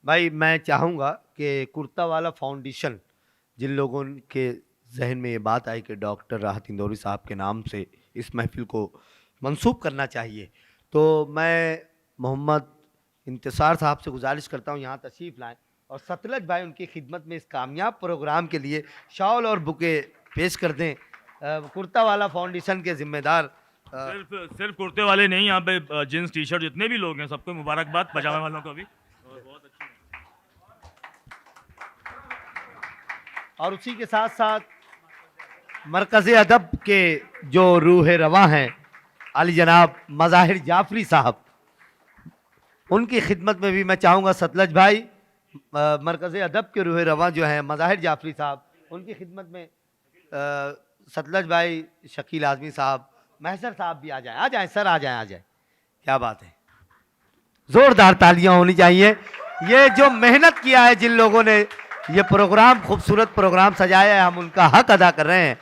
भाई मैं चाहूँगा कि कुर्ता वाला फाउंडेशन, जिन लोगों के जहन में ये बात आई कि डॉक्टर राहत इंदौरी साहब के नाम से इस महफिल को मंसूब करना चाहिए, तो मैं मोहम्मद इंतसार साहब से गुजारिश करता हूँ यहाँ तशरीफ़ लाएं और सतलज भाई उनकी खिदमत में इस कामयाब प्रोग्राम के लिए शॉल और बुके पेश कर दें। कुर्ता वाला फाउंडेशन के जिम्मेदार सिर्फ सिर्फ कुर्ते वाले नहीं, यहाँ पे जींस टी शर्ट जितने भी लोग हैं सबको मुबारकबाद, पजामे वालों को भी। और बहुत अच्छी और उसी के साथ साथ मरकज़ अदब के जो रूह रवा हैं अली जनाब मज़ाहिर जाफरी साहब, उनकी खिदमत में भी मैं चाहूँगा सतलज भाई मरकज़ अदब के रूह रवा जो हैं मज़ाहिर जाफरी साहब, उनकी खिदमत में सतलज भाई शकील आज़मी साहब, महसर साहब भी आ जाएं सर, आ जाएं। क्या बात है, ज़ोरदार तालियां होनी चाहिए। ये जो मेहनत किया है जिन लोगों ने ये प्रोग्राम, खूबसूरत प्रोग्राम सजाया है, हम उनका हक अदा कर रहे हैं।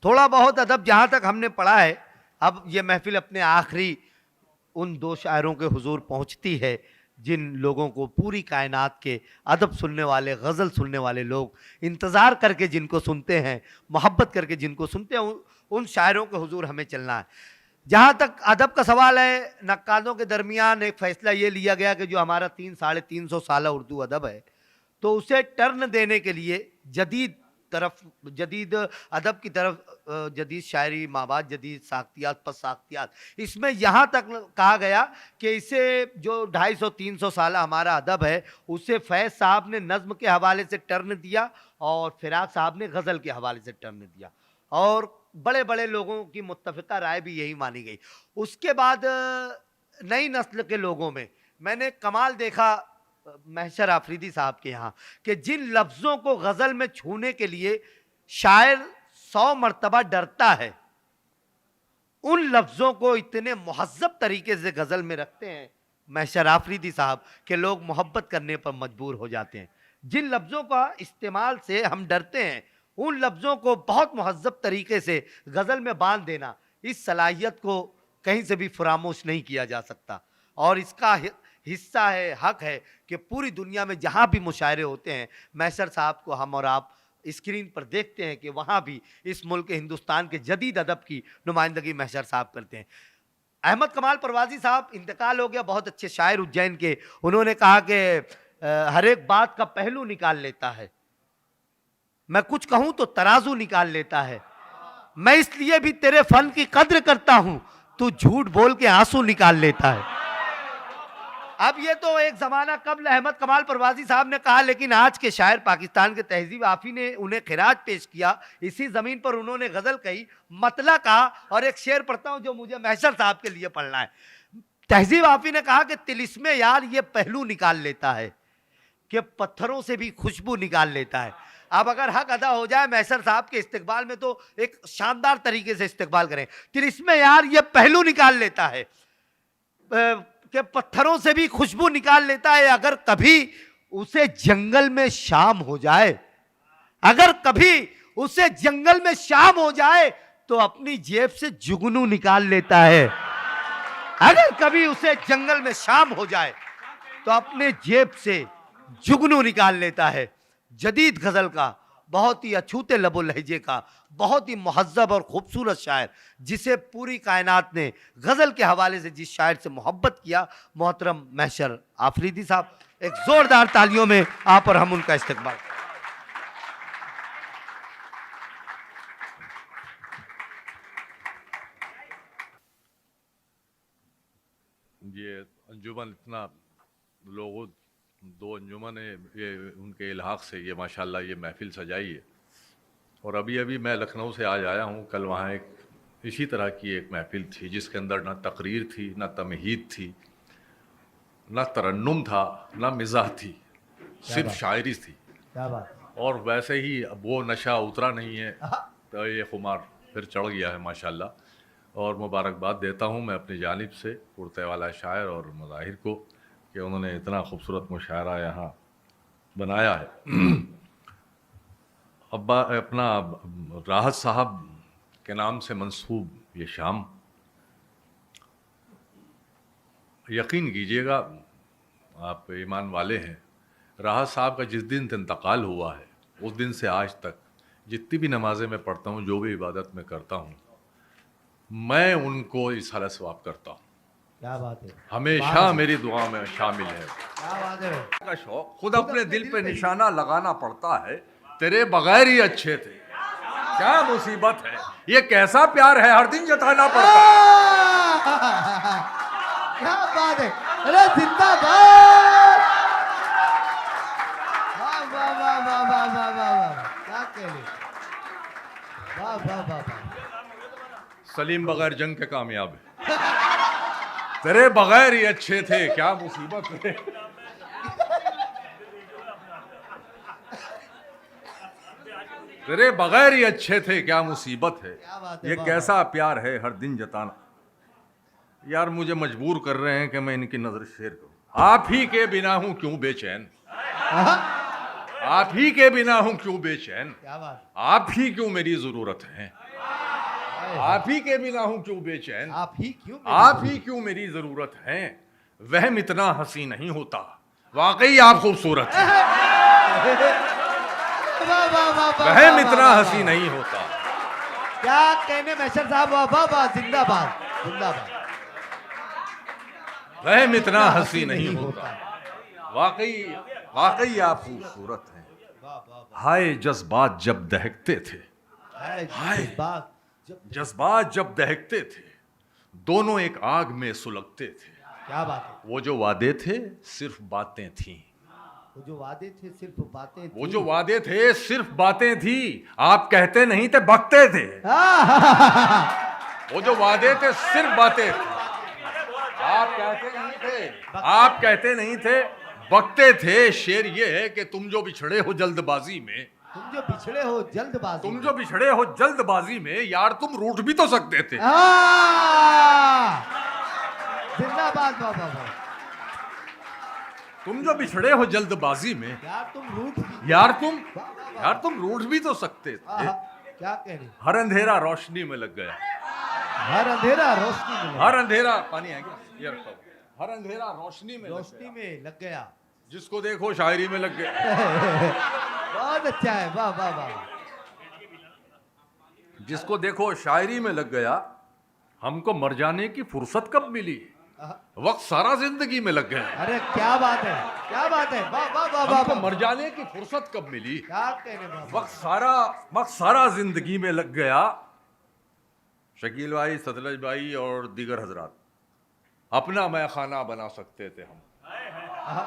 थोड़ा बहुत अदब जहां तक हमने पढ़ा है, अब ये महफिल अपने आखिरी उन दो शायरों के हुजूर पहुंचती है जिन लोगों को पूरी कायनात के अदब सुनने वाले, गज़ल सुनने वाले लोग इंतज़ार करके जिनको सुनते हैं, मोहब्बत करके जिनको सुनते हैं, उन शायरों के हुजूर हमें चलना है। जहाँ तक अदब का सवाल है, नक्कादों के दरमियान एक फ़ैसला ये लिया गया कि जो हमारा 300-350 साल उर्दू अदब है, तो उसे टर्न देने के लिए जदीद अदब की तरफ, जदीद शायरी, माबाद जदीद साख्तियात पस साख्तियात, इसमें यहाँ तक कहा गया कि इसे जो 250-300 साल हमारा अदब है, उसे फैज़ साहब ने नज़्म के हवाले से टर्न दिया और फ़िराक साहब ने गज़ल के हवाले से टर्न दिया, और बड़े बड़े लोगों की मुत्तफ़िका राय भी यही मानी गई। उसके बाद नई नस्ल के लोगों में मैंने कमाल देखा महशर आफरीदी साहब के यहाँ, कि जिन लफ्ज़ों को गज़ल में छूने के लिए शायर 100 मरतबा डरता है, उन लफ्ज़ों को इतने मुहज़्ज़ब तरीके से गज़ल में रखते हैं महशर आफरीदी साहब के लोग मोहब्बत करने पर मजबूर हो जाते हैं। जिन लफ्ज़ों का इस्तेमाल से हम डरते हैं, उन लफ्ज़ों को बहुत मुहज़्ज़ब तरीके से गज़ल में बांध देना, इस सलाहियत को कहीं से भी फरामोश नहीं किया जा सकता। और इसका हिस्सा है, हक है कि पूरी दुनिया में जहाँ भी मुशायरे होते हैं, महशर साहब को हम और आप स्क्रीन पर देखते हैं कि वहाँ भी इस मुल्क हिंदुस्तान के जदीद अदब की नुमाइंदगी महशर साहब करते हैं। अहमद कमाल परवाज़ी साहब, इंतकाल हो गया, बहुत अच्छे शायर उज्जैन के, उन्होंने कहा कि हर एक बात का पहलू निकाल लेता है, मैं कुछ कहूं तो तराजू निकाल लेता है, मैं इसलिए भी तेरे फन की कद्र करता हूं, तू झूठ बोल के आंसू निकाल लेता है। अब ये तो एक जमाना कबल अहमद कमाल परवाज़ी साहब ने कहा, लेकिन आज के शायर पाकिस्तान के तहजीब आफी ने उन्हें खिराज पेश किया, इसी जमीन पर उन्होंने गजल कही, मतला कहा, और एक शेर पढ़ता हूं जो मुझे महशर साहब के लिए पढ़ना है। तहजीब आफी ने कहा कि तिलिस्मे यार ये पहलू निकाल लेता है कि पत्थरों से भी खुशबू निकाल लेता है। अब अगर हक अदा हो जाए महशर साहब के इस्तकबाल में, तो एक शानदार तरीके से इस्तकबाल करें। तिलिस्मे यार ये पहलू निकाल लेता है कि पत्थरों से भी खुशबू निकाल लेता है, अगर कभी उसे जंगल में शाम हो जाए, अगर कभी उसे जंगल में शाम हो जाए, तो अपनी जेब से जुगनू निकाल लेता है। अगर कभी उसे जंगल में शाम हो जाए तो अपने जेब से जुगनू निकाल लेता है। जदीद गजल का, बहुत ही अछूते लबो लहजे का, बहुत ही मुहज्जब और खूबसूरत शायर, जिसे पूरी कायनात ने गजल के हवाले से जिस शायर से मोहब्बत किया, मोहतरम महशर आफरीदी साहब, एक जोरदार तालियों में आप और हम उनका इस्तकबाल। ये अंजुमन इतना लोगों, दो अंजुमन है, ये उनके इल्हाक से ये माशाल्लाह ये महफिल सजाई है। और अभी अभी मैं लखनऊ से आज आया हूँ, कल वहाँ एक इसी तरह की एक महफिल थी जिसके अंदर ना तकरीर थी, ना तमहीद थी, ना तरन्नुम था, ना मिज़ाह थी, सिर्फ शायरी थी। क्या बात। और वैसे ही अब वो नशा उतरा नहीं है, तो ये खुमार फिर चढ़ गया है माशाल्लाह। और मुबारकबाद देता हूँ मैं अपनी जानिब से कुर्ते वाला शायर और मज़ाहिर को कि उन्होंने इतना खूबसूरत मुशायरा यहाँ बनाया है। अब्बा अपना राहत साहब के नाम से मंसूब ये शाम, यकीन कीजिएगा, आप ईमान वाले हैं, राहत साहब का जिस दिन इंतकाल हुआ है उस दिन से आज तक जितनी भी नमाजें मैं पढ़ता हूँ, जो भी इबादत मैं करता हूँ, मैं उनको इशारा सवाब करता हूँ। क्या बात है, हमेशा मेरी दुआ में शामिल है। क्या बात है। का शौक खुद अपने दिल पे निशाना लगाना पड़ता है, तेरे बगैर ही अच्छे थे, क्या मुसीबत है, ये कैसा प्यार है, हर दिन जताना पड़ता है। क्या बात है, अरे जिंदाबाद, वाह वाह वाह वाह वाह वाह वाह वाह, क्या कहने, वाह वाह वाह वाह। सलीम बगैर जंग के कामयाब है, तेरे बगैर ही अच्छे थे, क्या मुसीबत है। तेरे बगैर ही अच्छे थे, क्या मुसीबत है, क्या बात है, ये वाह, कैसा प्यार है, हर दिन जताना। यार मुझे मजबूर कर रहे हैं कि मैं इनकी नजर शेर करूं। आप ही के बिना हूं क्यों बेचैन, आप ही के बिना हूं क्यों बेचैन, क्या बात, आप ही क्यों मेरी जरूरत है, आप ही के बिना हूं क्यों बेचैन, आप ही क्यों, आप ही क्यों मेरी जरूरत है, वहम इतना हंसी नहीं होता, वाकई आप खूबसूरत हैं, वाह वाह वाह वाह, वहम वाह, इतना वाह, हंसी वाह। नहीं होता। क्या कहने मैशर साहब, वाह वाह वाह, जिंदाबाद जिंदाबाद। वहम इतना हंसी नहीं होता, वाकई वाकई आप खूबसूरत हैं। वाह वाह वाह, हाय जज्बात जब दहकते थे, हाय, हाय। जज्बात जब, जज्बात जब दहकते थे, दोनों एक आग में सुलगते थे, क्या बात है, वो जो वादे थे सिर्फ बातें थीं, वो जो वादे थे सिर्फ बातें वो थी। जो वादे थे सिर्फ बातें थी, आप कहते नहीं थे बकते थे, वो जो वादे थे सिर्फ बातें थी, आप कहते नहीं थे, आप कहते नहीं थे बकते थे। शेर ये है कि तुम जो बिछड़े हो जल्दबाजी में, तुम जो बिछड़े हो जल्दबाजी, तुम जो बिछड़े हो जल्दबाजी में, यार तुम रूठ भी तो सकते थे। जिंदाबाद, वाह वाह वाह। तुम जो बिछड़े हो जल्दबाजी में, यार तुम रूठ भी, यार तुम वाह, वाह, वाह। यार तुम रूठ भी तो सकते थे। आहा, क्या कह रहे, हर अंधेरा रोशनी में लग गया, हर अंधेरा रोशनी में हर अंधेरा, पानी है क्या, ये रखो, हर अंधेरा रोशनी में लग रोशनी गया, में लग गया। जिसको देखो शायरी में लग गया। बहुत अच्छा है, वाह वाह वाह। जिसको देखो शायरी में लग गया, हमको मर जाने की फुर्सत कब मिली, आहा, वक्त सारा जिंदगी में लग गया, अरे क्या बात है, क्या बात है, वाह वाह वाह वाह हमको वाह। मर जाने की फुर्सत कब मिली, क्या कहने, वाह, वाह। वक्त सारा जिंदगी में लग गया। शकील भाई, सतलज भाई और दीगर हजरात, अपना मैं खाना बना सकते थे हम, आहा,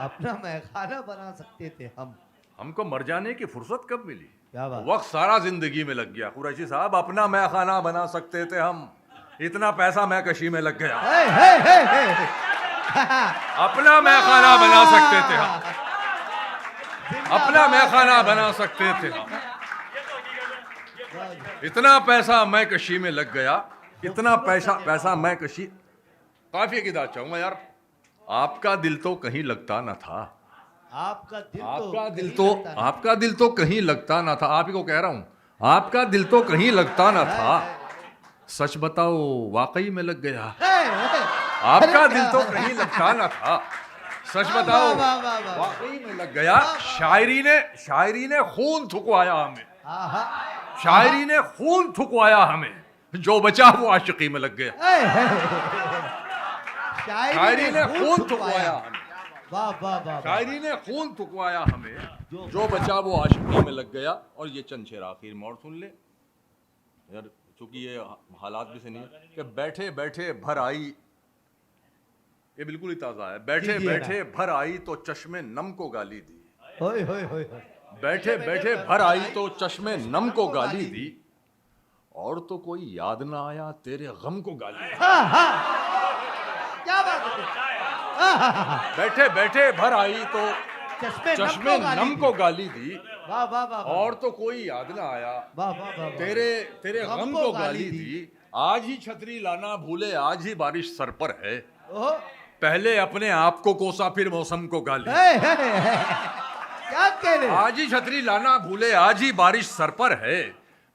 अपना मैं खाना बना सकते थे हम, हमको मर जाने की फुर्सत कब मिली, क्या बात। वक्त सारा जिंदगी में लग गया। कुरैशी साहब, अपना मैं खाना बना सकते थे हम, इतना पैसा मैं कशी में लग गया, हे, हे, हे, हे। अपना मैं खाना बना सकते थे हम, जिंदाबाद, अपना मैं खाना बना सकते थे हम, इतना पैसा मैं कशी में लग गया, इतना पैसा मैं कशी। काफी की दाद चाहूंगा यार, आपका दिल तो कहीं लगता ना था, आपका दिल तो आपका दिल कहीं तो लगता नहीं। आपका दिल तो कहीं लगता ना था, आप ही को कह रहा हूं, आपका दिल तो कहीं लगता ना था, सच बताओ वाकई में लग गया, हे, हे। आपका दिल तो कहीं लगता ना था, सच वाह, बताओ वाह, वाह, वाह, वाह। वाकई में लग गया। शायरी ने खून थुकवाया हमें, आहा, शायरी ने खून थुकवाया हमें, जो बचा वो आशिकी में लग गया, हे, हे। शायरी ने खून थुकवाया हमें, वाह वाह वाह वाह। शायरी ने खून थुकवाया हमें, जो जो बचा वो आशिकी में लग गया। और ये चंद शेर आखिर में और सुन ले यार, चूंकि ये हालात भी से नहीं है कि बैठे बैठे भर आई, ये बिल्कुल ही ताजा है, बैठे जी, बैठे भर आई तो चश्मे नम को गाली दी, होय होय होय होय। बैठे बैठे भर आई तो चश्मे नम को गाली दी, और तो कोई याद ना आया तेरे गम को गाली दी। हाँ, हाँ। क्या बात है, बैठे बैठे भर आई तो चश्मे नम गाली को दी। गाली दी, वाह वाह वाह वाह। और तो कोई याद ना आया वाह वाह वाह वाह। तेरे गम को गाली दी। आज ही छतरी लाना भूले, आज ही बारिश सर पर है, ओहो, पहले अपने आप को कोसा फिर मौसम को गाली। हे, हे, हे। क्या कह रहे, आज ही छतरी लाना भूले, आज ही बारिश सर पर है,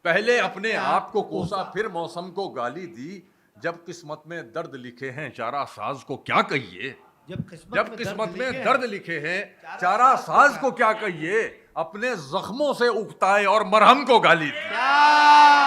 पहले अपने आप को कोसा फिर मौसम को गाली दी। जब किस्मत में दर्द लिखे हैं चारा साज को क्या कहिए, जब जब किस्मत में लिखे दर्द लिखे हैं चारा साज को क्या कहिए, अपने जख्मों से उगताए और मरहम को गाली दी। क्या